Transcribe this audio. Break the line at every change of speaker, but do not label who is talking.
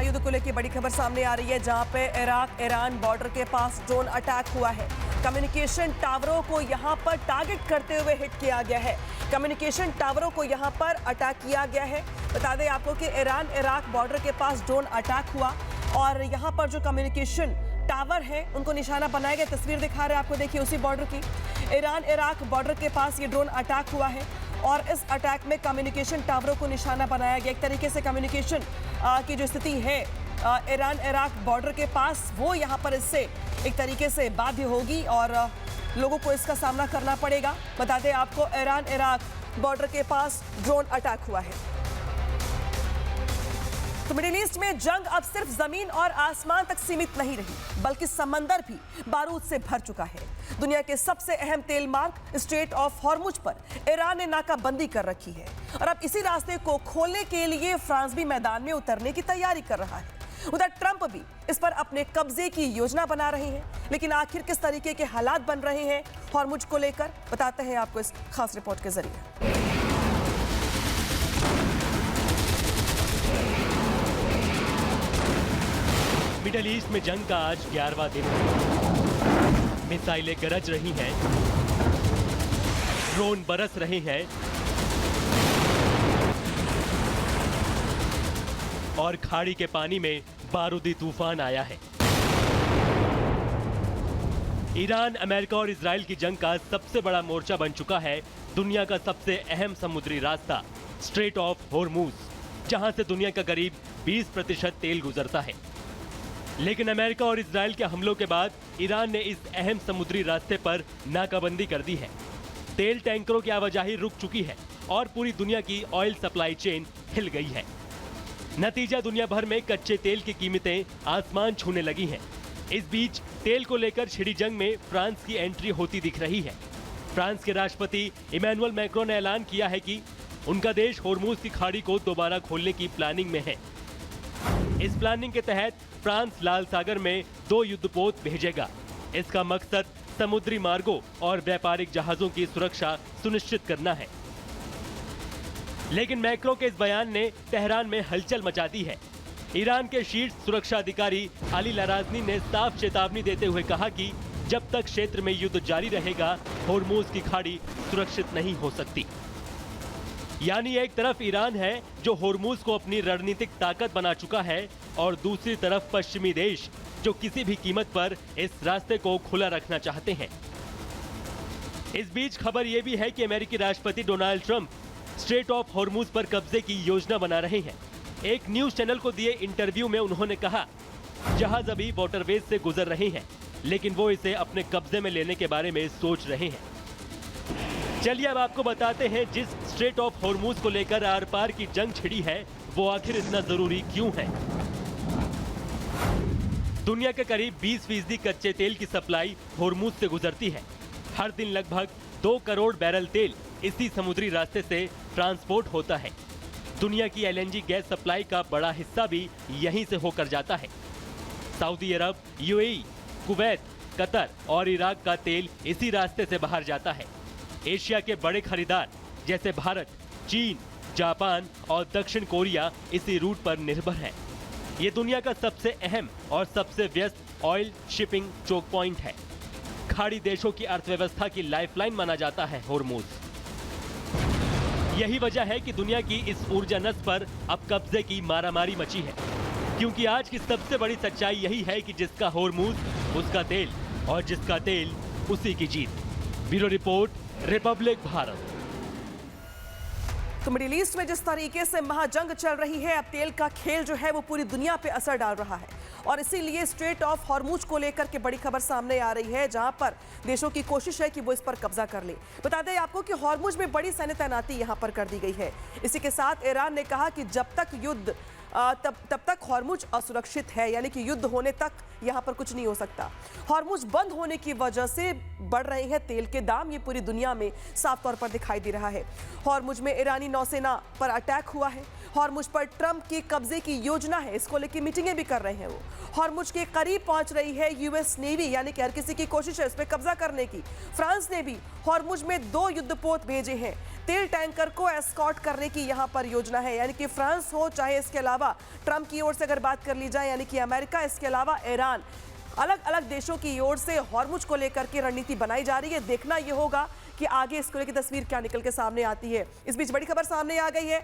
महायुद्ध को लेकर बड़ी खबर सामने आ रही है, जहां पे इराक ईरान बॉर्डर के पास ड्रोन अटैक हुआ है। कम्युनिकेशन टावरों को यहां पर टारगेट करते हुए हिट किया गया है। कम्युनिकेशन टावरों को यहां पर अटैक किया गया है। बता दें आपको कि ईरान इराक बॉर्डर के पास ड्रोन अटैक हुआ और यहां पर जो कम्युनिकेशन टावर है उनको निशाना बनाया गया। तस्वीर दिखा रहे हैं आपको, देखिए उसी बॉर्डर की। ईरान इराक बॉर्डर के पास ये ड्रोन अटैक हुआ है और इस अटैक में कम्युनिकेशन टावरों को निशाना बनाया गया। एक तरीके से कम्युनिकेशन की जो स्थिति है ईरान इराक बॉर्डर के पास, वो यहाँ पर इससे एक तरीके से बाध्य होगी और लोगों को इसका सामना करना पड़ेगा। बता दें आपको, ईरान इराक बॉर्डर के पास ड्रोन अटैक हुआ है। तो मिडिल ईस्ट में जंग अब सिर्फ जमीन और आसमान तक सीमित नहीं रही, बल्कि समंदर भी बारूद से भर चुका है। दुनिया के सबसे अहम तेल मार्ग स्ट्रेट ऑफ हॉर्मुज पर ईरान ने नाकाबंदी कर रखी है और अब इसी रास्ते को खोलने के लिए फ्रांस भी मैदान में उतरने की तैयारी कर रहा है। उधर ट्रंप भी इस पर अपने कब्जे की योजना बना रहे हैं, लेकिन आखिर किस तरीके के हालात बन रहे हैं हॉर्मुज को लेकर, बताते हैं आपको इस खास रिपोर्ट के जरिए।
मिडल ईस्ट में जंग का आज 11वां दिन है। मिसाइलें गरज रही हैं, ड्रोन बरस रहे हैं और खाड़ी के पानी में बारूदी तूफान आया है। ईरान, अमेरिका और इजराइल की जंग का सबसे बड़ा मोर्चा बन चुका है दुनिया का सबसे अहम समुद्री रास्ता स्ट्रेट ऑफ हॉर्मुज, जहां से दुनिया का करीब 20% तेल गुजरता है। लेकिन अमेरिका और इजराइल के हमलों के बाद ईरान ने इस अहम समुद्री रास्ते पर नाकाबंदी कर दी है। तेल टैंकरों की आवाजाही रुक चुकी है और पूरी दुनिया की ऑयल सप्लाई चेन हिल गई है। नतीजा, दुनिया भर में कच्चे तेल की कीमतें आसमान छूने लगी हैं। इस बीच तेल को लेकर छिड़ी जंग में फ्रांस की एंट्री होती दिख रही है। फ्रांस के राष्ट्रपति इमैनुअल मैक्रोन ने ऐलान किया है कि उनका देश हॉर्मुज की खाड़ी को दोबारा खोलने की प्लानिंग में है। इस प्लानिंग के तहत फ्रांस लाल सागर में 2 युद्धपोत भेजेगा। इसका मकसद समुद्री मार्गों और व्यापारिक जहाजों की सुरक्षा सुनिश्चित करना है। लेकिन मैक्रो के इस बयान ने तेहरान में हलचल मचा दी है। ईरान के शीर्ष सुरक्षा अधिकारी अली लाराजनी ने साफ चेतावनी देते हुए कहा कि जब तक क्षेत्र में युद्ध जारी रहेगा, हॉर्मुज की खाड़ी सुरक्षित नहीं हो सकती। यानी एक तरफ ईरान है जो हॉर्मुज को अपनी रणनीतिक ताकत बना चुका है और दूसरी तरफ पश्चिमी देश जो किसी भी कीमत पर इस रास्ते को खुला रखना चाहते हैं। इस बीच खबर यह भी है कि अमेरिकी राष्ट्रपति Donald Trump straight of Hormuz पर कब्जे की योजना बना रहे हैं। एक न्यूज चैनल को दिए इंटरव्यू में उन्होंने कहा, जहाज अभी वाटरवेज से गुजर रहे हैं, लेकिन वो इसे अपने कब्जे में लेने के बारे में सोच रहे हैं। चलिए अब आपको बताते हैं, जिस स्ट्रेट ऑफ हॉर्मुज को लेकर आर पार की जंग छिड़ी है, वो आखिर इतना जरूरी क्यों है। दुनिया के करीब 20% कच्चे तेल की सप्लाई हॉर्मुज से गुजरती है। हर दिन लगभग 2 करोड़ बैरल तेल इसी समुद्री रास्ते से ट्रांसपोर्ट होता है। दुनिया की LNG गैस सप्लाई का बड़ा हिस्सा भी यहीं से होकर जाता है। सऊदी अरब, UAE, कुवैत, कतर और इराक का तेल इसी रास्ते से बाहर जाता है। एशिया के बड़े खरीदार जैसे भारत, चीन, जापान और दक्षिण कोरिया इसी रूट पर निर्भर है। ये दुनिया का सबसे अहम और सबसे व्यस्त ऑयल शिपिंग चोक पॉइंट है। खाड़ी देशों की अर्थव्यवस्था की लाइफलाइन माना जाता है हॉर्मुज। यही वजह है कि दुनिया की इस ऊर्जा नस पर अब कब्जे की मारामारी मची है, क्योंकि आज की सबसे बड़ी सच्चाई यही है कि जिसका हॉर्मुज उसका तेल और जिसका तेल उसी की जीत। Bureau report, Republic Bharat.
तो मिडिल ईस्ट में जिस तरीके से महाजंग चल रही है, अब तेल का खेल जो है वो पूरी दुनिया पे असर डाल रहा है और इसीलिए स्ट्रेट ऑफ हॉर्मुज को लेकर के बड़ी खबर सामने आ रही है, जहां पर देशों की कोशिश है कि वो इस पर कब्जा कर ले। बता दें आपको कि हॉर्मुज में बड़ी सैन्य तैनाती यहां पर कर दी गई है। इसी के साथ ईरान ने कहा कि जब तक युद्ध तब तक हॉर्मुज असुरक्षित है, यानी कि युद्ध होने तक यहाँ पर कुछ नहीं हो सकता। हॉर्मुज बंद होने की वजह से बढ़ रहे हैं तेल के दाम, ये पूरी दुनिया में साफ तौर पर दिखाई दे रहा है। हॉर्मुज में ईरानी नौसेना पर अटैक हुआ है। हॉर्मुज पर ट्रंप की कब्जे की योजना है, इसको लेकर मीटिंगें भी कर रहे हैं वो। हॉर्मुज के करीब पहुंच रही है यूएस नेवी, यानी कि हर किसी की कोशिश है इस पर कब्जा करने की। फ्रांस ने भी हॉर्मुज में 2 युद्धपोत भेजे हैं। तेल टैंकर को एस्कॉर्ट करने की यहां पर योजना है, यानी कि फ्रांस हो चाहे इसके अलावा अलावा ट्रंप की ओर से अगर बात कर ली जाए यानी कि अमेरिका, इसके अलावा ईरान, अलग अलग देशों की ओर से हॉर्मुज को लेकर के रणनीति बनाई जा रही है। देखना यह होगा कि आगे इसको लेकर तस्वीर क्या निकल के सामने आती है। इस बीच बड़ी खबर सामने आ गई है,